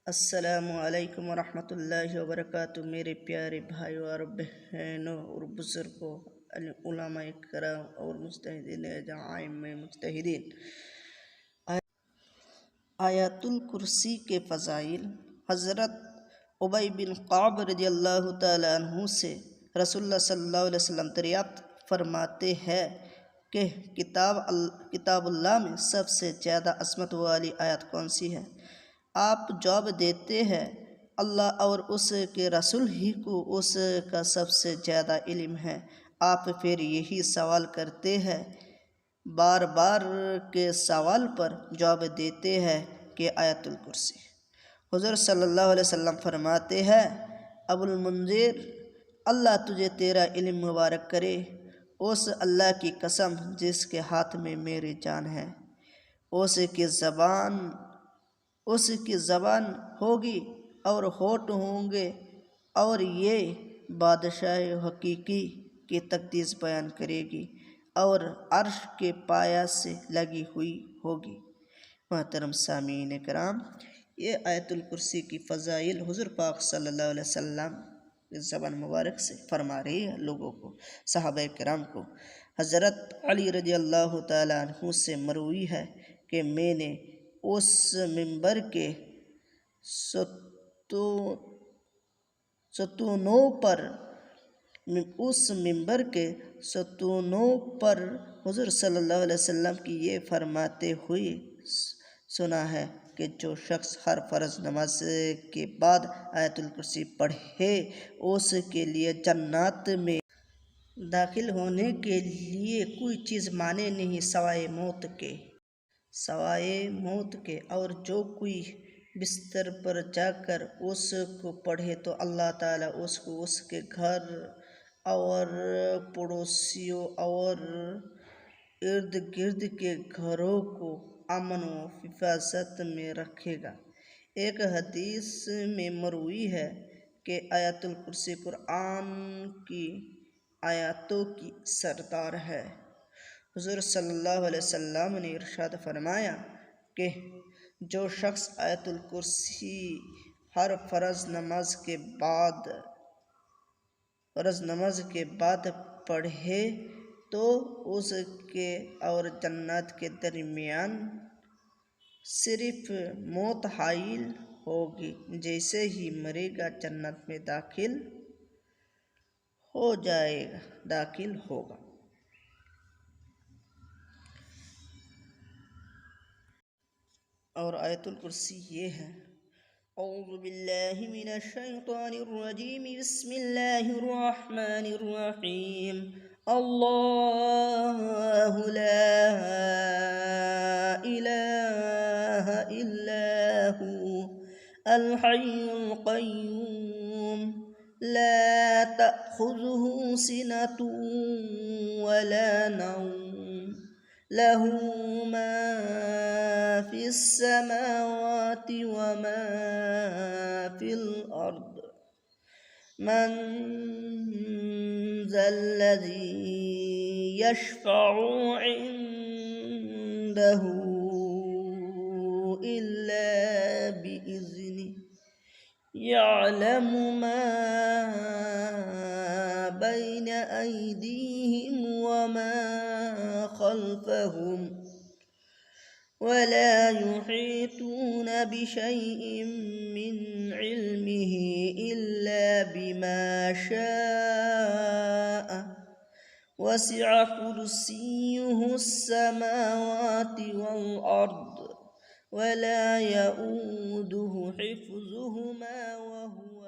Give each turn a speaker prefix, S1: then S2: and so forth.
S1: السلام علیکم ورحمۃ اللہ وبرکاتہ۔ میرے پیارے بھائیوں اور بہنوں اور بزرگوں، علماء کرام اور مجتہدین مجتہدین، آیت الکرسی کے فضائل۔ حضرت ابی بن کعب رضی اللہ تعالیٰ عنہ سے رسول اللہ صلی اللہ علیہ وسلم دریافت فرماتے ہیں کہ کتاب اللہ میں سب سے زیادہ عظمت والی آیت کون سی ہے؟ آپ جواب دیتے ہیں، اللہ اور اس کے رسول ہی کو اس کا سب سے زیادہ علم ہے۔ آپ پھر یہی سوال کرتے ہیں، بار بار کے سوال پر جواب دیتے ہیں کہ آیت الکرسی۔ حضور صلی اللہ علیہ وسلم فرماتے ہیں، ابو المنذر، اللہ تجھے تیرا علم مبارک کرے، اس اللہ کی قسم جس کے ہاتھ میں میری جان ہے، اس کی زبان ہوگی اور ہونٹ ہوں گے، اور یہ بادشاہ حقیقی کی تقدیس بیان کرے گی اور عرش کے پایہ سے لگی ہوئی ہوگی۔ محترم سامعین کرام، یہ آیت الکرسی کی فضائل حضور پاک صلی اللہ علیہ وسلم اس زبان مبارک سے فرما رہی ہے لوگوں کو، صحابہ کرام کو۔ حضرت علی رضی اللہ تعالیٰ عنہ سے مروی ہے کہ میں نے اس ممبر کے ستونوں پر حضور صلی اللہ علیہ وسلم کی یہ فرماتے ہوئے سنا ہے کہ جو شخص ہر فرض نماز کے بعد آیت الکرسی پڑھے، اس کے لیے جنت میں داخل ہونے کے لیے کوئی چیز مانے نہیں سوائے موت کے، اور جو کوئی بستر پر جا کر اس کو پڑھے تو اللہ تعالیٰ اس کو اس کے گھر اور پڑوسیوں اور ارد گرد کے گھروں کو امن و حفاظت میں رکھے گا۔ ایک حدیث میں مروی ہے کہ آیت الکرسی قرآن کی آیاتوں کی سردار ہے۔ حضور صلی اللہ علیہ وسلم نے ارشاد فرمایا کہ جو شخص آیت الکرسی ہر فرض نماز کے بعد پڑھے تو اس کے اور جنت کے درمیان صرف موت حائل ہوگی، جیسے ہی مرے گا جنت میں داخل ہوگا۔ اور آیت الکرسی یہ ہے، اعوذ باللہ من الشیطان الرجیم، بسم اللہ الرحمن الرحیم، اللہ لا الہ الا ہوا الحی القیوم، لا تأخذہ سنۃ ولا نوم، لہ ما فی السماوات وما فی الارض، من ذا الذی یشفع عنده الا بإذنہ، یعلم ما بین ایدیہم وما خلفہم، ولا يحيطون بشيء من علمه إلا بما شاء، وسع كرسيه السماوات والأرض، ولا يؤوده حفظهما وهو